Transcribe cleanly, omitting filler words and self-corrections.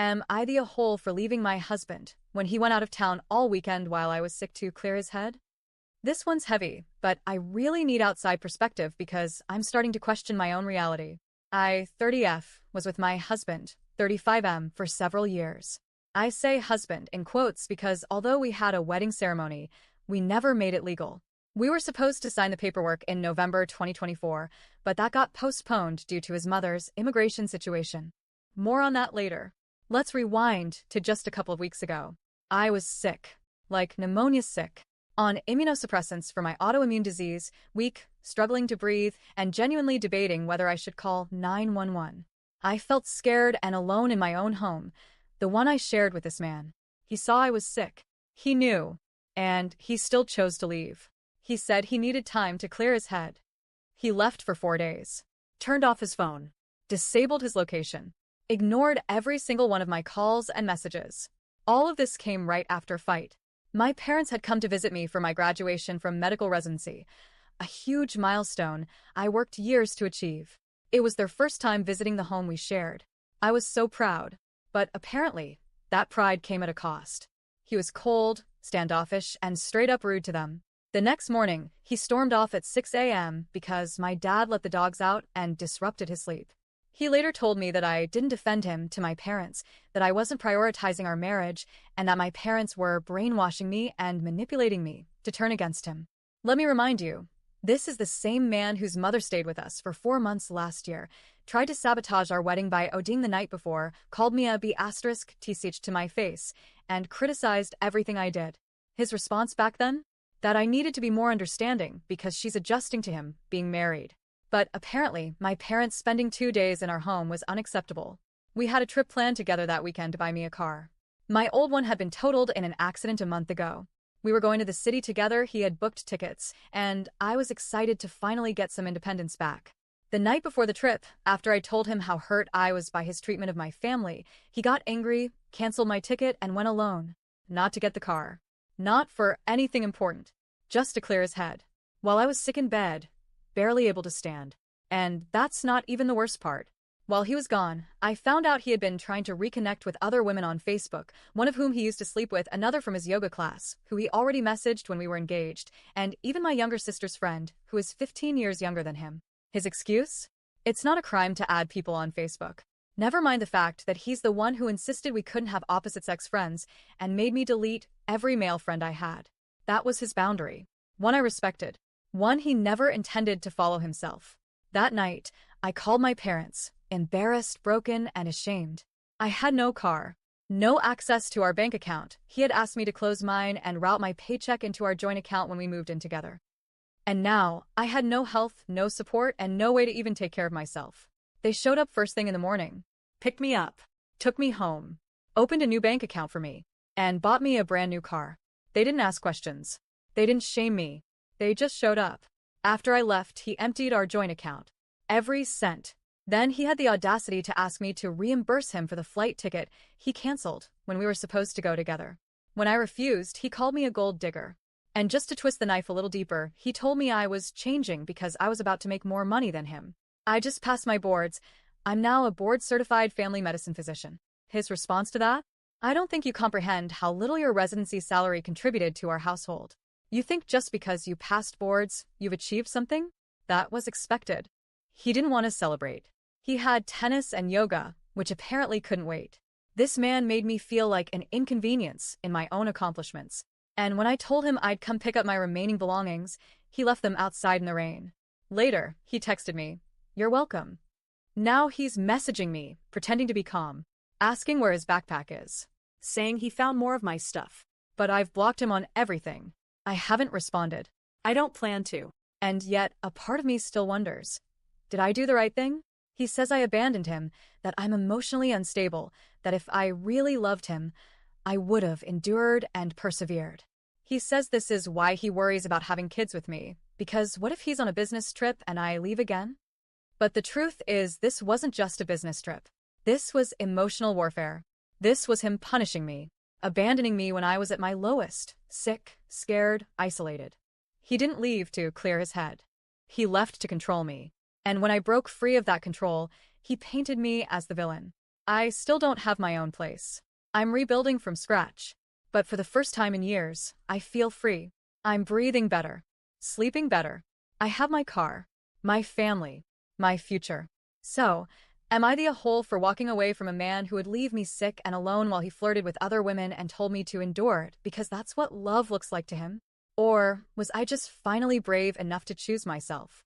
Am I the a-hole for leaving my husband when he went out of town all weekend while I was sick to clear his head? This one's heavy, but I really need outside perspective because I'm starting to question my own reality. I, 30F, was with my husband, 35M, for several years. I say husband in quotes because although we had a wedding ceremony, we never made it legal. We were supposed to sign the paperwork in November 2024, but that got postponed due to his mother's immigration situation. More on that later. Let's rewind to just a couple of weeks ago. I was sick, like pneumonia sick, on immunosuppressants for my autoimmune disease, weak, struggling to breathe, and genuinely debating whether I should call 911. I felt scared and alone in my own home, the one I shared with this man. He saw I was sick. He knew, and he still chose to leave. He said he needed time to clear his head. He left for 4 days, turned off his phone, disabled his location, ignored every single one of my calls and messages. All of this came right after a fight. My parents had come to visit me for my graduation from medical residency, a huge milestone I worked years to achieve. It was their first time visiting the home we shared. I was so proud, but apparently, that pride came at a cost. He was cold, standoffish, and straight up rude to them. The next morning, he stormed off at 6 a.m. because my dad let the dogs out and disrupted his sleep. He later told me that I didn't defend him to my parents, that I wasn't prioritizing our marriage, and that my parents were brainwashing me and manipulating me to turn against him. Let me remind you, this is the same man whose mother stayed with us for 4 months last year, tried to sabotage our wedding by ODing the night before, called me a B*TCH to my face, and criticized everything I did. His response back then? That I needed to be more understanding because she's adjusting to him being married. But apparently, my parents spending 2 days in our home was unacceptable. We had a trip planned together that weekend to buy me a car. My old one had been totaled in an accident a month ago. We were going to the city together, he had booked tickets, and I was excited to finally get some independence back. The night before the trip, after I told him how hurt I was by his treatment of my family, he got angry, canceled my ticket, and went alone. Not to get the car. Not for anything important. Just to clear his head. While I was sick in bed, barely able to stand. And that's not even the worst part. While he was gone, I found out he had been trying to reconnect with other women on Facebook, one of whom he used to sleep with, another from his yoga class, who he already messaged when we were engaged, and even my younger sister's friend, who is 15 years younger than him. His excuse? It's not a crime to add people on Facebook. Never mind the fact that he's the one who insisted we couldn't have opposite-sex friends and made me delete every male friend I had. That was his boundary. One I respected. One he never intended to follow himself. That night, I called my parents, embarrassed, broken, and ashamed. I had no car, no access to our bank account. He had asked me to close mine and route my paycheck into our joint account when we moved in together. And now, I had no health, no support, and no way to even take care of myself. They showed up first thing in the morning, picked me up, took me home, opened a new bank account for me, and bought me a brand new car. They didn't ask questions. They didn't shame me. They just showed up. After I left, he emptied our joint account. Every cent. Then he had the audacity to ask me to reimburse him for the flight ticket he canceled when we were supposed to go together. When I refused, he called me a gold digger. And just to twist the knife a little deeper, he told me I was changing because I was about to make more money than him. I just passed my boards. I'm now a board-certified family medicine physician. His response to that? I don't think you comprehend how little your residency salary contributed to our household. You think just because you passed boards, you've achieved something? That was expected. He didn't want to celebrate. He had tennis and yoga, which apparently couldn't wait. This man made me feel like an inconvenience in my own accomplishments. And when I told him I'd come pick up my remaining belongings, he left them outside in the rain. Later, he texted me, "You're welcome." Now he's messaging me, pretending to be calm, asking where his backpack is, saying he found more of my stuff. But I've blocked him on everything. I haven't responded. I don't plan to. And yet, a part of me still wonders, did I do the right thing? He says I abandoned him, that I'm emotionally unstable, that if I really loved him, I would have endured and persevered. He says this is why he worries about having kids with me, because what if he's on a business trip and I leave again? But the truth is, this wasn't just a business trip. This was emotional warfare. This was him punishing me, abandoning me when I was at my lowest, sick, scared, isolated. He didn't leave to clear his head. He left to control me. And when I broke free of that control, he painted me as the villain. I still don't have my own place. I'm rebuilding from scratch. But for the first time in years, I feel free. I'm breathing better, sleeping better. I have my car, my family, my future. So, am I the a-hole for walking away from a man who would leave me sick and alone while he flirted with other women and told me to endure it because that's what love looks like to him? Or was I just finally brave enough to choose myself?